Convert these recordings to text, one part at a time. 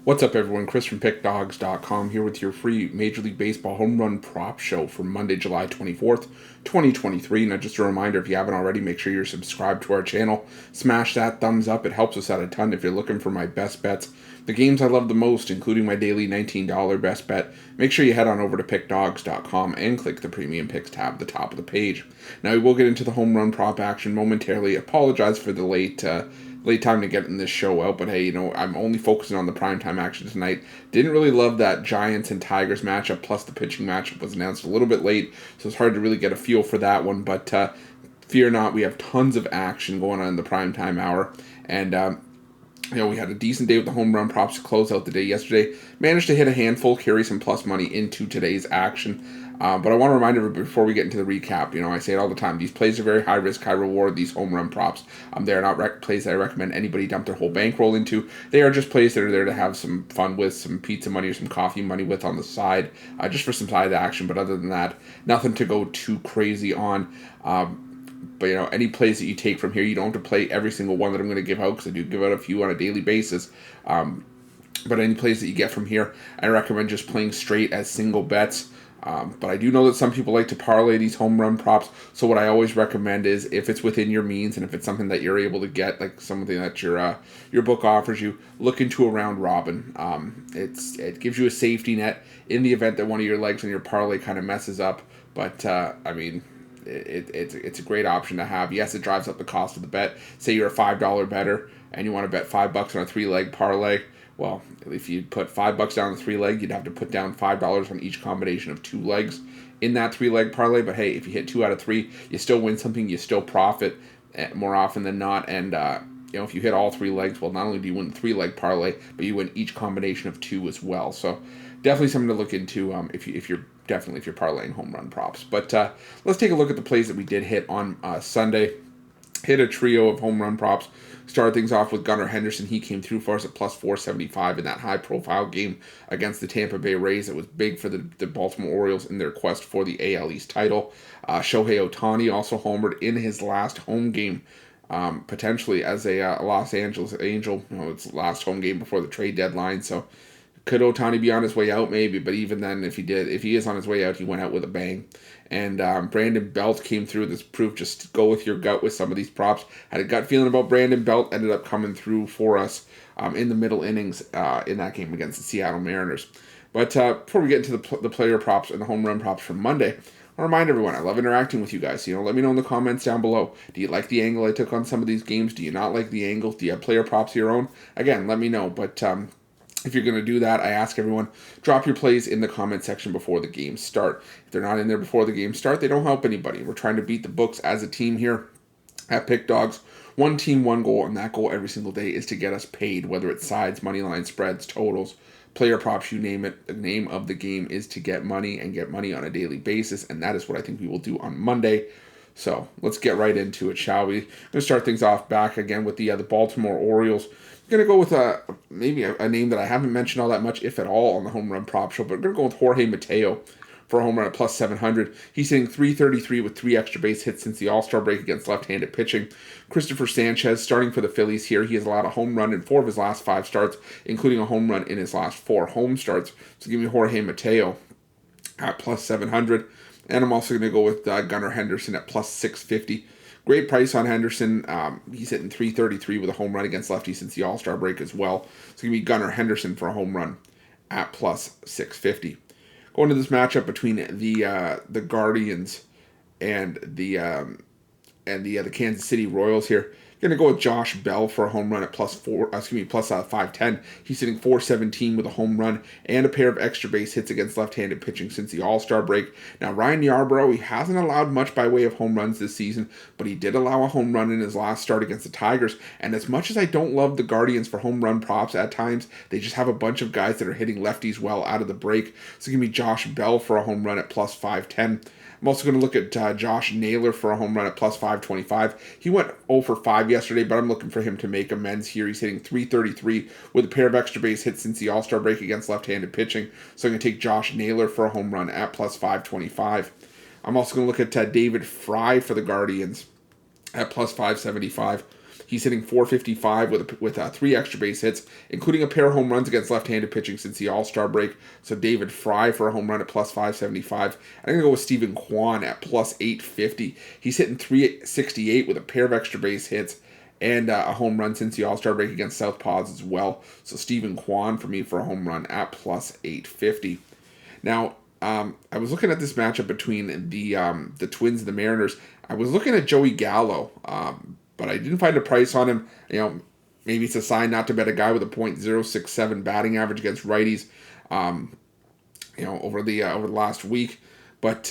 What's up, everyone? Chris from Pickdawgz.com here with your free Major League Baseball home run prop show for Monday, July 24th, 2023. Now, just a reminder, if you haven't already, make sure you're subscribed to our channel. Smash that thumbs up. It helps us out a ton if you're looking for my best bets. The games I love the most, including my daily $19 best bet, make sure you head on over to Pickdawgz.com and click the Premium Picks tab at the top of the page. Now, we will get into the home run prop action momentarily. Apologize for the late time to get in this show out, but hey, I'm only focusing on the primetime action tonight. Didn't really love that Giants and Tigers matchup, plus the pitching matchup was announced a little bit late, so it's hard to really get a feel for that one, but fear not, we have tons of action going on in the primetime hour, and we had a decent day with the home run props to close out the day yesterday. Managed to hit a handful, carry some plus money into today's action. But I want to remind everybody before we get into the recap, I say it all the time, these plays are very high risk, high reward, these home run props. They are not plays that I recommend anybody dump their whole bankroll into. They are just plays that are there to have some fun with, some pizza money or some coffee money with on the side, just for some side action. But other than that, nothing to go too crazy on. But any plays that you take from here, you don't have to play every single one that I'm going to give out, because I do give out a few on a daily basis. But any plays that you get from here, I recommend just playing straight as single bets. But I do know that some people like to parlay these home run props. So what I always recommend is, if it's within your means and if it's something that you're able to get, like something that your book offers you, look into a round robin. It gives you a safety net in the event that one of your legs on your parlay kind of messes up. But it's a great option to have. Yes, it drives up the cost of the bet. Say you're a $5 bettor and you want to bet $5 on a 3-leg parlay. Well, if you put $5 down the 3-leg, you'd have to put down $5 on each combination of 2 legs in that 3-leg parlay. But hey, if you hit 2 out of 3, you still win something. You still profit more often than not. And if you hit all 3 legs, well, not only do you win the 3-leg parlay, but you win each combination of 2 as well. So definitely something to look into if you're parlaying home run props. But let's take a look at the plays that we did hit on Sunday. Hit a trio of home run props. Started things off with Gunnar Henderson. He came through for us at plus 475 in that high-profile game against the Tampa Bay Rays. It was big for the Baltimore Orioles in their quest for the AL East title. Shohei Ohtani also homered in his last home game, potentially as a Los Angeles Angel. It's the last home game before the trade deadline, so could Ohtani be on his way out? Maybe, but even then, if he is on his way out, he went out with a bang. And Brandon Belt came through. This proof, just go with your gut with some of these props. Had a gut feeling about Brandon Belt, ended up coming through for us in the middle innings in that game against the Seattle Mariners. But before we get into the player props and the home run props from Monday, I'll remind everyone, I love interacting with you guys. Let me know in the comments down below. Do you like the angle I took on some of these games? Do you not like the angle? Do you have player props of your own? Again, let me know. But if you're going to do that, I ask everyone, drop your plays in the comment section before the games start. If they're not in there before the games start, they don't help anybody. We're trying to beat the books as a team here at Pickdawgz. One team, one goal, and that goal every single day is to get us paid, whether it's sides, money line, spreads, totals, player props, you name it. The name of the game is to get money and get money on a daily basis, and that is what I think we will do on Monday. So let's get right into it, shall we? I'm going to start things off back again with the Baltimore Orioles. I'm going to go with maybe a name that I haven't mentioned all that much, if at all, on the home run prop show, but I'm going to go with Jorge Mateo for a home run at plus 700. He's hitting .333 with 3 extra base hits since the All-Star break against left-handed pitching. Christopher Sanchez starting for the Phillies here. He has allowed a home run in 4 of his last 5 starts, including a home run in his last 4 home starts. So give me Jorge Mateo at plus 700. And I'm also going to go with Gunnar Henderson at plus 650. Great price on Henderson. He's hitting .333 with a home run against lefties since the All-Star break as well. So give me Gunnar Henderson for a home run at plus 650. Going to this matchup between the Guardians and the Kansas City Royals here. Going to go with Josh Bell for a home run at plus 510. He's hitting .417 with a home run and a pair of extra base hits against left-handed pitching since the All-Star break. Now, Ryan Yarbrough, he hasn't allowed much by way of home runs this season, but he did allow a home run in his last start against the Tigers. And as much as I don't love the Guardians for home run props at times, they just have a bunch of guys that are hitting lefties well out of the break. So give me Josh Bell for a home run at plus 510. I'm also going to look at Josh Naylor for a home run at plus 525. He went 0 for 5 yesterday, but I'm looking for him to make amends here. He's hitting .333 with a pair of extra base hits since the All-Star break against left-handed pitching. So I'm going to take Josh Naylor for a home run at plus 525. I'm also going to look at David Fry for the Guardians at plus 575. He's hitting 455 with 3 extra base hits, including a pair of home runs against left-handed pitching since the All-Star break. So David Fry for a home run at plus 575. I'm going to go with Stephen Kwan at plus 850. He's hitting 368 with a pair of extra base hits and a home run since the All-Star break against Southpaws as well. So Stephen Kwan for me for a home run at plus 850. Now, I was looking at this matchup between the Twins and the Mariners. I was looking at Joey Gallo, but I didn't find a price on him. Maybe it's a sign not to bet a guy with a .067 batting average against righties, over the last week. But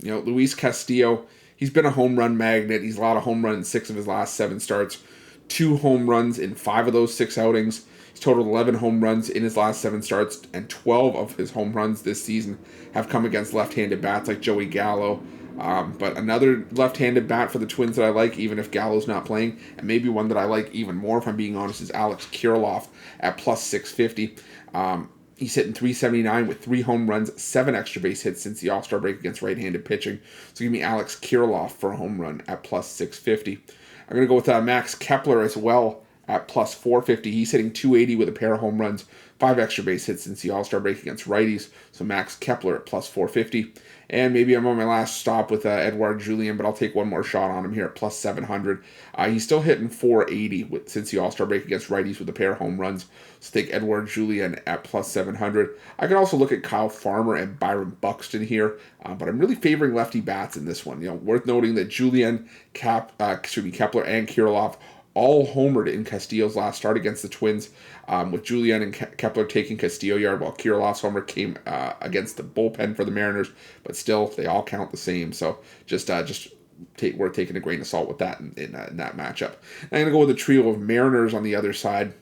Luis Castillo, he's been a home run magnet. He's allowed a home run in 6 of his last 7 starts, 2 home runs in 5 of those 6 outings. He's totaled 11 home runs in his last 7 starts, and 12 of his home runs this season have come against left-handed bats like Joey Gallo. But another left-handed bat for the Twins that I like, even if Gallo's not playing, and maybe one that I like even more, if I'm being honest, is Alex Kirilloff at plus 650. He's hitting 379 with 3 home runs, 7 extra base hits since the All-Star break against right-handed pitching. So give me Alex Kirilloff for a home run at plus 650. I'm going to go with Max Kepler as well at plus 450. He's hitting 280 with a pair of home runs, 5 extra base hits since the All-Star break against righties. So Max Kepler at plus 450. And maybe I'm on my last stop with Edouard Julien, but I'll take one more shot on him here at plus 700. He's still hitting 480 since the All-Star break against righties with a pair of home runs. So take Edouard Julien at plus 700. I can also look at Kyle Farmer and Byron Buxton here, but I'm really favoring lefty bats in this one. Worth noting that Julien, Kepler, and Kirilloff all homered in Castillo's last start against the Twins, with Julien and Kepler taking Castillo yard, while Kirilloff's homer came against the bullpen for the Mariners. But still, they all count the same. So just worth taking a grain of salt with that in that matchup. I'm going to go with a trio of Mariners on the other side.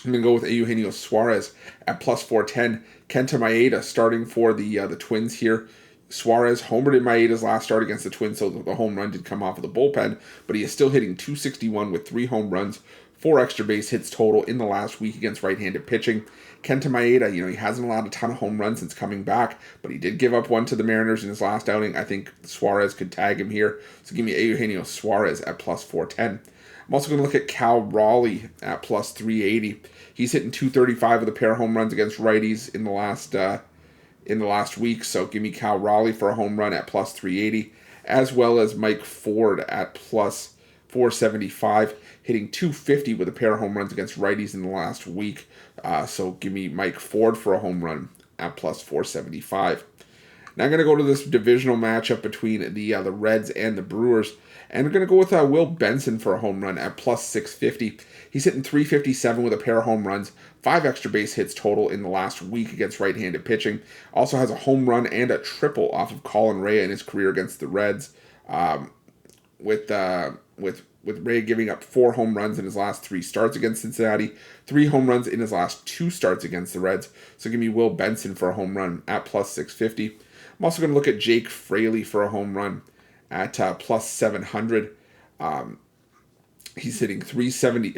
I'm going to go with Eugenio Suarez at plus 410. Kenta Maeda starting for the Twins here. Suarez homered in Maeda's last start against the Twins, so the home run did come off of the bullpen, but he is still hitting 261 with 3 home runs, 4 extra base hits total in the last week against right-handed pitching. Kenta Maeda, he hasn't allowed a ton of home runs since coming back, but he did give up one to the Mariners in his last outing. I think Suarez could tag him here, so give me Eugenio Suarez at plus 410. I'm also going to look at Cal Raleigh at plus 380. He's hitting 235 with a pair of home runs against righties in the last week, so give me Cal Raleigh for a home run at plus 380, as well as Mike Ford at plus 475, hitting 250 with a pair of home runs against righties in the last week. So give me Mike Ford for a home run at plus 475. Now I'm going to go to this divisional matchup between the Reds and the Brewers, and we're going to go with Will Benson for a home run at plus 650. He's hitting 357 with a pair of home runs, 5 extra base hits total in the last week against right-handed pitching. Also has a home run and a triple off of Colin Rea in his career against the Reds, with Rea giving up 4 home runs in his last 3 starts against Cincinnati, 3 home runs in his last 2 starts against the Reds. So give me Will Benson for a home run at plus 650. I'm also going to look at Jake Fraley for a home run at plus 700. He's hitting 370.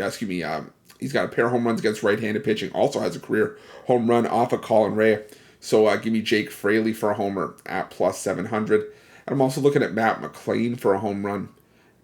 He's got a pair of home runs against right-handed pitching. Also has a career home run off of Colin Rea. So give me Jake Fraley for a homer at plus 700. And I'm also looking at Matt McLain for a home run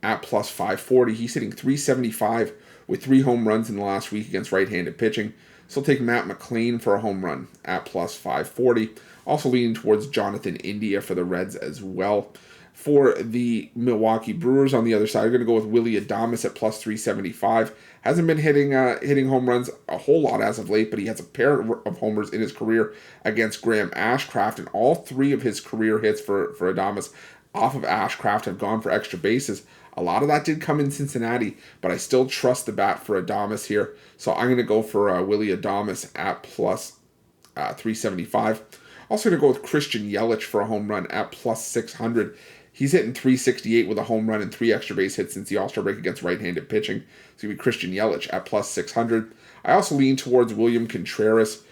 at plus 540. He's hitting 375 with 3 home runs in the last week against right-handed pitching. So I'll take Matt McLain for a home run at plus 540. Also leaning towards Jonathan India for the Reds as well. For the Milwaukee Brewers on the other side, I'm going to go with Willy Adames at plus 375. Hasn't been hitting home runs a whole lot as of late, but he has a pair of homers in his career against Graham Ashcraft, and all 3 of his career hits for Adames off of Ashcraft have gone for extra bases. A lot of that did come in Cincinnati, but I still trust the bat for Adames here. So I'm going to go for Willy Adames at plus 375. Also going to go with Christian Yelich for a home run at plus 600. He's hitting 368 with a home run and 3 extra base hits since the All-Star break against right-handed pitching. It's going to be Christian Yelich at plus 600. I also lean towards William Contreras,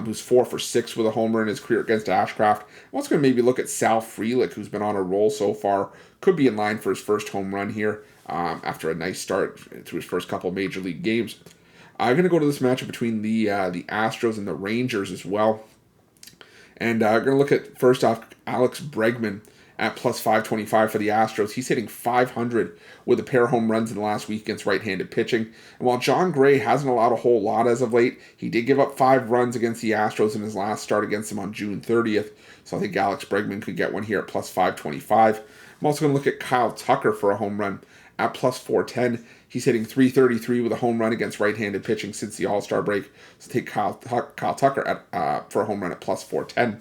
who's 4 for 6 with a homer in his career against Ashcraft. I'm also going to maybe look at Sal Frelick, who's been on a roll so far. Could be in line for his first home run here after a nice start to his first couple of Major League games. I'm going to go to this matchup between the Astros and the Rangers as well. And I'm going to look at, first off, Alex Bregman at plus 525 for the Astros. He's hitting 500 with a pair of home runs in the last week against right-handed pitching. And while John Gray hasn't allowed a whole lot as of late, he did give up 5 runs against the Astros in his last start against them on June 30th. So I think Alex Bregman could get one here at plus 525. I'm also going to look at Kyle Tucker for a home run at plus 410. He's hitting 333 with a home run against right-handed pitching since the All-Star break. So take Kyle Tucker for a home run at plus 410.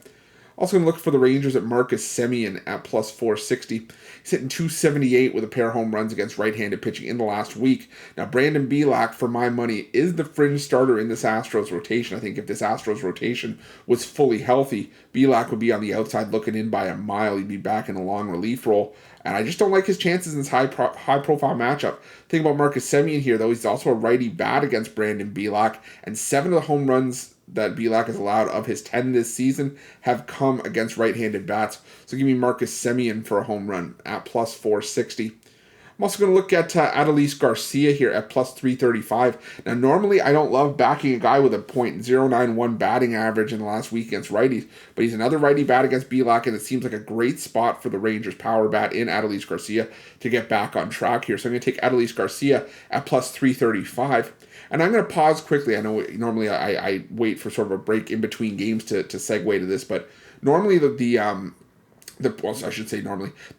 Also going to look for the Rangers at Marcus Semien at plus 460. He's hitting 278 with a pair of home runs against right-handed pitching in the last week. Now, Brandon Bielak, for my money, is the fringe starter in this Astros rotation. I think if this Astros rotation was fully healthy, Bielak would be on the outside looking in by a mile. He'd be back in a long relief role. And I just don't like his chances in this high-profile matchup. Think about Marcus Semien here, though. He's also a righty bat against Brandon Bielak, and 7 of the home runs that Bielak has allowed of his 10 this season have come against right-handed bats. So give me Marcus Semien for a home run at plus 460. I'm also going to look at Adolis Garcia here at plus 335. Now, normally I don't love backing a guy with a .091 batting average in the last week against righties, but he's another righty bat against Bielak, and it seems like a great spot for the Rangers power bat in Adolis Garcia to get back on track here. So I'm going to take Adolis Garcia at plus 335. And I'm going to pause quickly. I know normally I wait for sort of a break in between games to segue to this, but normally the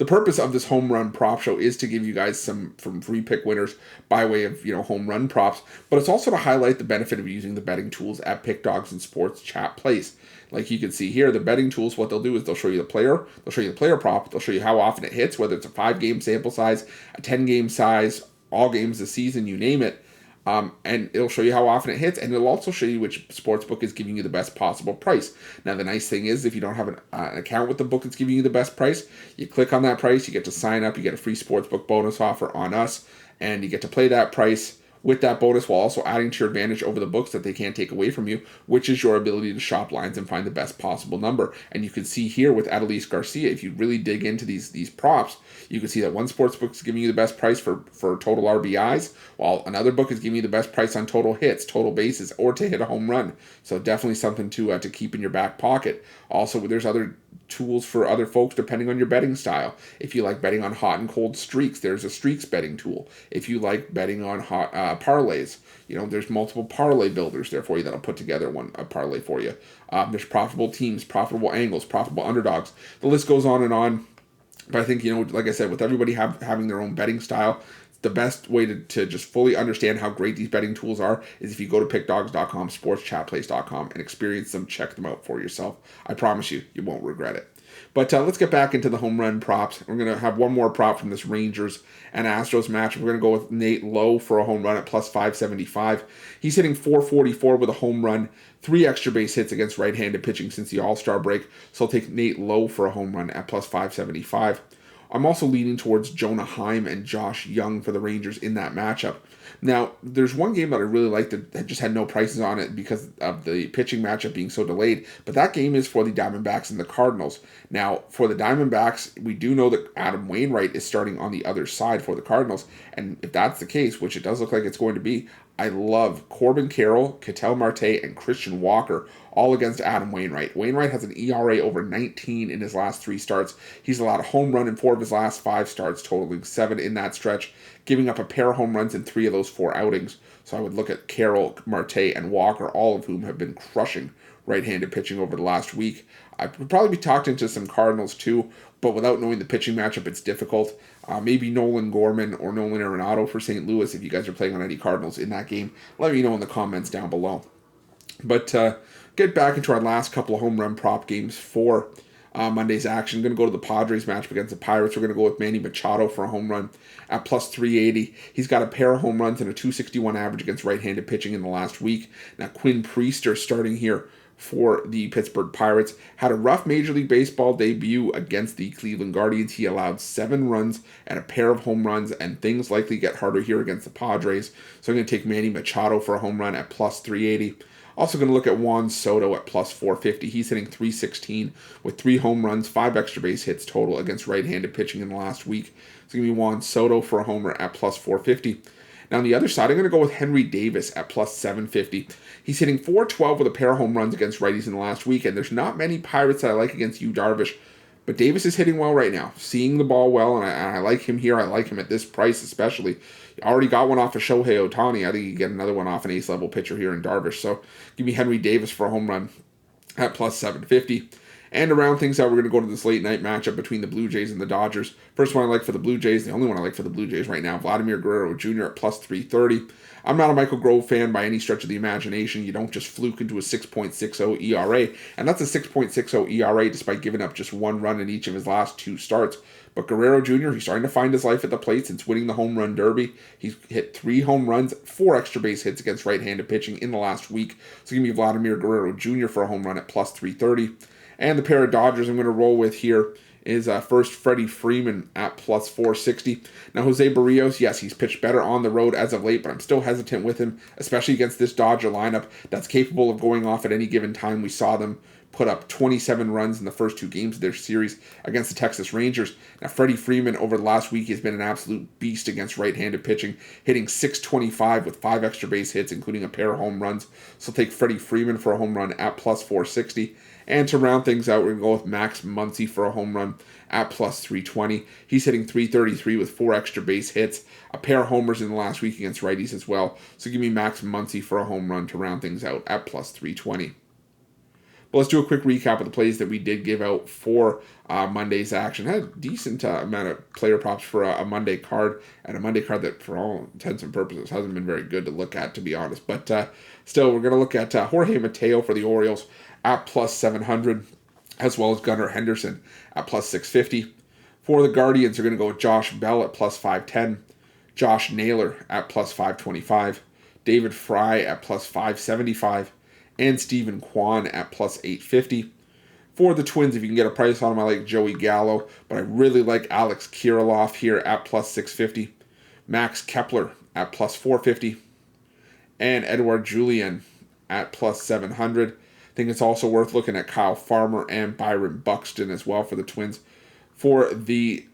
purpose of this home run prop show is to give you guys some free pick winners by way of home run props, but it's also to highlight the benefit of using the betting tools at Pickdawgz and Sports Chat Place. Like you can see here, the betting tools, what they'll do is they'll show you the player, they'll show you the player prop, they'll show you how often it hits, whether it's a 5-game sample size, a 10-game size, all games this season, you name it. And it'll show you how often it hits, and it'll also show you which sportsbook is giving you the best possible price. Now, the nice thing is, if you don't have an account with the book that's giving you the best price, you click on that price, you get to sign up, you get a free sportsbook bonus offer on us, and you get to play that price with that bonus while also adding to your advantage over the books that they can't take away from you, which is your ability to shop lines and find the best possible number. And you can see here with Adolis Garcia, if you really dig into these props, you can see that one sportsbook is giving you the best price for total RBIs, while another book is giving you the best price on total hits, total bases, or to hit a home run. So definitely something to keep in your back pocket. Also, there's other tools for other folks depending on your betting style. If you like betting on hot and cold streaks, there's a streaks betting tool. If you like betting on hot parlays, there's multiple parlay builders there for you that'll put together a parlay for you. There's profitable teams, profitable angles, profitable underdogs. The list goes on and on. But I think, like I said, with everybody having their own betting style, the best way to just fully understand how great these betting tools are is if you go to pickdawgz.com, sportschatplace.com, and experience them, check them out for yourself. I promise you won't regret it. But let's get back into the home run props. We're going to have one more prop from this Rangers and Astros match. We're going to go with Nate Lowe for a home run at plus 575. He's hitting 444 with a home run, 3 extra base hits against right-handed pitching since the All-Star break. So I'll take Nate Lowe for a home run at plus 575. I'm also leaning towards Jonah Heim and Josh Young for the Rangers in that matchup. Now, there's one game that I really liked that just had no prices on it because of the pitching matchup being so delayed, but that game is for the Diamondbacks and the Cardinals. Now, for the Diamondbacks, we do know that Adam Wainwright is starting on the other side for the Cardinals, and if that's the case, which it does look like it's going to be, I love Corbin Carroll, Ketel Marte, and Christian Walker all against Adam Wainwright. Wainwright has an ERA over 19 in his last 3 starts. He's allowed a home run in 4 of his last 5 starts, totaling 7 in that stretch, giving up a pair of home runs in 3 of those 4 outings. So I would look at Carroll, Marte, and Walker, all of whom have been crushing right-handed pitching over the last week. I would probably be talking to some Cardinals too, but without knowing the pitching matchup, it's difficult. Maybe Nolan Gorman or Nolan Arenado for St. Louis if you guys are playing on any Cardinals in that game. Let me know in the comments down below. But get back into our last couple of home run prop games for Monday's action. I'm going to go to the Padres matchup against the Pirates. We're going to go with Manny Machado for a home run at plus 380. He's got a pair of home runs and a 261 average against right-handed pitching in the last week. Now, Quinn Priester starting here for the Pittsburgh Pirates had a rough Major League Baseball debut against the Cleveland Guardians. He allowed 7 runs and a pair of home runs, and things likely get harder here against the Padres. So I'm going to take Manny Machado for a home run at plus 380. Also going to look at Juan Soto at plus 450. He's hitting 316 with 3 home runs, 5 extra base hits total against right-handed pitching in the last week. It's going to be Juan Soto for a homer at plus 450. Now on the other side, I'm going to go with Henry Davis at plus 750. He's hitting 412 with a pair of home runs against righties in the last week, and there's not many Pirates that I like against Yu Darvish. But Davis is hitting well right now, seeing the ball well, and I like him here. I like him at this price especially. He already got one off of Shohei Ohtani. I think you get another one off an ace-level pitcher here in Darvish. So give me Henry Davis for a home run at plus 750. And to round things out, we're going to go to this late night matchup between the Blue Jays and the Dodgers. First one I like for the Blue Jays, the only one I like for the Blue Jays right now, Vladimir Guerrero Jr. at plus 330. I'm not a Michael Grove fan by any stretch of the imagination. You don't just fluke into a 6.60 ERA, and that's a 6.60 ERA despite giving up just 1 run in each of his last 2 starts. But Guerrero Jr., he's starting to find his life at the plate since winning the home run derby. He's hit 3 home runs, 4 extra base hits against right-handed pitching in the last week. So give me Vladimir Guerrero Jr. for a home run at plus 330. And the pair of Dodgers I'm going to roll with here is first Freddie Freeman at plus 460. Now, Jose Barrios, yes, he's pitched better on the road as of late, but I'm still hesitant with him, especially against this Dodger lineup that's capable of going off at any given time. We saw them put up 27 runs in the first 2 games of their series against the Texas Rangers. Now, Freddie Freeman over the last week has been an absolute beast against right-handed pitching, hitting .625 with 5 extra base hits, including a pair of home runs. So take Freddie Freeman for a home run at plus 460. And to round things out, we're going to go with Max Muncy for a home run at plus 320. He's hitting .333 with 4 extra base hits, a pair of homers in the last week against righties as well. So give me Max Muncy for a home run to round things out at plus 320. But let's do a quick recap of the plays that we did give out for Monday's action. Had a decent amount of player props for a Monday card, and a Monday card that, for all intents and purposes, hasn't been very good to look at, to be honest. But still, we're going to look at Jorge Mateo for the Orioles at plus 700, as well as Gunnar Henderson at plus 650. For the Guardians, we're going to go with Josh Bell at plus 510, Josh Naylor at plus 525, David Fry at plus 575, and Stephen Kwan at plus 850. For the Twins, if you can get a price on him, I like Joey Gallo, but I really like Alex Kirilloff here at plus 650, Max Kepler at plus 450, and Edouard Julien at plus 700. I think it's also worth looking at Kyle Farmer and Byron Buxton as well for the Twins. For the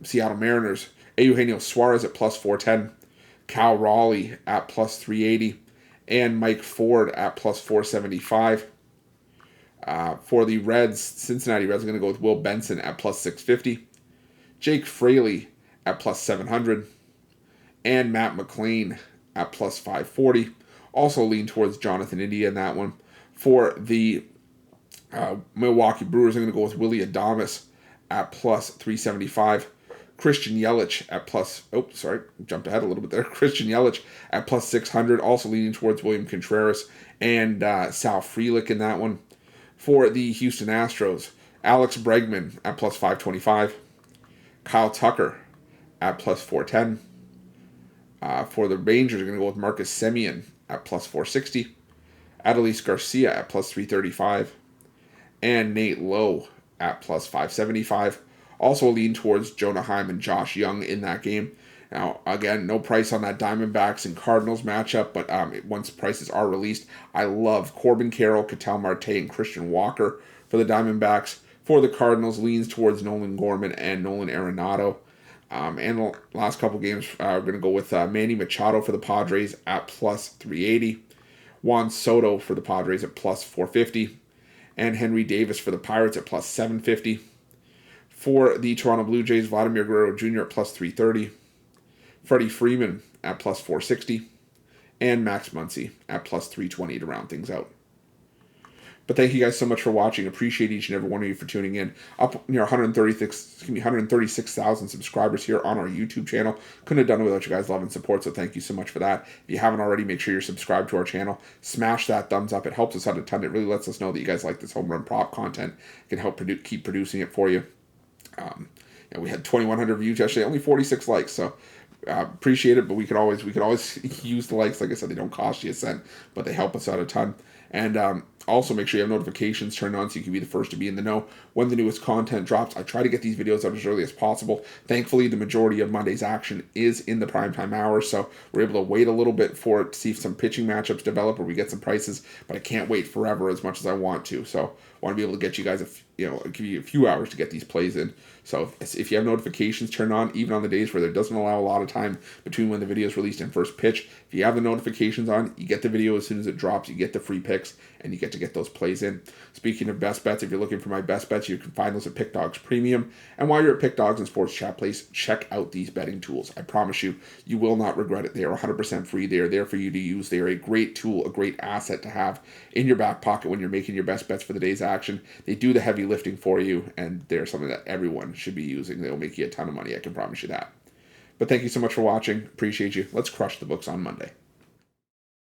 Seattle Mariners, Eugenio Suarez at plus 410, Cal Raleigh at plus 380, and Mike Ford at plus 475. For the Reds, Cincinnati Reds, are going to go with Will Benson at plus 650, Jake Fraley at plus 700, and Matt McLean at plus 540. Also lean towards Jonathan India in that one. For the Milwaukee Brewers, I'm going to go with Willy Adames at plus 375. Christian Yelich at plus, jumped ahead a little bit there. Christian Yelich at plus 600, also leaning towards William Contreras and Sal Frelick in that one. For the Houston Astros, Alex Bregman at plus 525. Kyle Tucker at plus 410. For the Rangers, I'm going to go with Marcus Semien at plus 460. Adolis Garcia at plus 335, and Nate Lowe at plus 575. Also lean towards Jonah Heim and Josh Young in that game. Now, again, no price on that Diamondbacks and Cardinals matchup, but once prices are released, I love Corbin Carroll, Ketel Marte, and Christian Walker for the Diamondbacks. For the Cardinals, leans towards Nolan Gorman and Nolan Arenado. And the last couple games, we're going to go with Manny Machado for the Padres at plus 380. Juan Soto for the Padres at plus 450, and Henry Davis for the Pirates at plus 750. For the Toronto Blue Jays, Vladimir Guerrero Jr. at plus 330, Freddie Freeman at plus 460, and Max Muncy at plus 320 to round things out. But thank you guys so much for watching. Appreciate each and every one of you for tuning in. Up near 136,000 subscribers here on our YouTube channel. Couldn't have done it without you guys' love and support, so thank you so much for that. If you haven't already, make sure you're subscribed to our channel. Smash that thumbs up. It helps us out a ton. It really lets us know that you guys like this home run prop content. It can help keep producing it for you. We had 2,100 views yesterday, only 46 likes, so appreciate it, but we could always use the likes. Like I said, they don't cost you a cent, but they help us out a ton. And also make sure you have notifications turned on so you can be the first to be in the know when the newest content drops. I try to get these videos out as early as possible. Thankfully, the majority of Monday's action is in the primetime hours, so we're able to wait a little bit for it to see if some pitching matchups develop or we get some prices, but I can't wait forever as much as I want to. So I want to be able to get you guys, give you a few hours to get these plays in. So if you have notifications turned on, even on the days where there doesn't allow a lot of time between when the video is released and first pitch, if you have the notifications on, you get the video as soon as it drops, you get the free pick. picks, and you get those plays in. Speaking of best bets, if you're looking for my best bets, you can find those at Pickdawgz Premium. And while you're at Pickdawgz and Sports Chat, please check out these betting tools. I promise you, you will not regret it. They are 100% free. They are there for you to use. They are a great tool, a great asset to have in your back pocket when you're making your best bets for the day's action. They do the heavy lifting for you, and they're something that everyone should be using. They will make you a ton of money. I can promise you that. But thank you so much for watching. Appreciate you. Let's crush the books on Monday.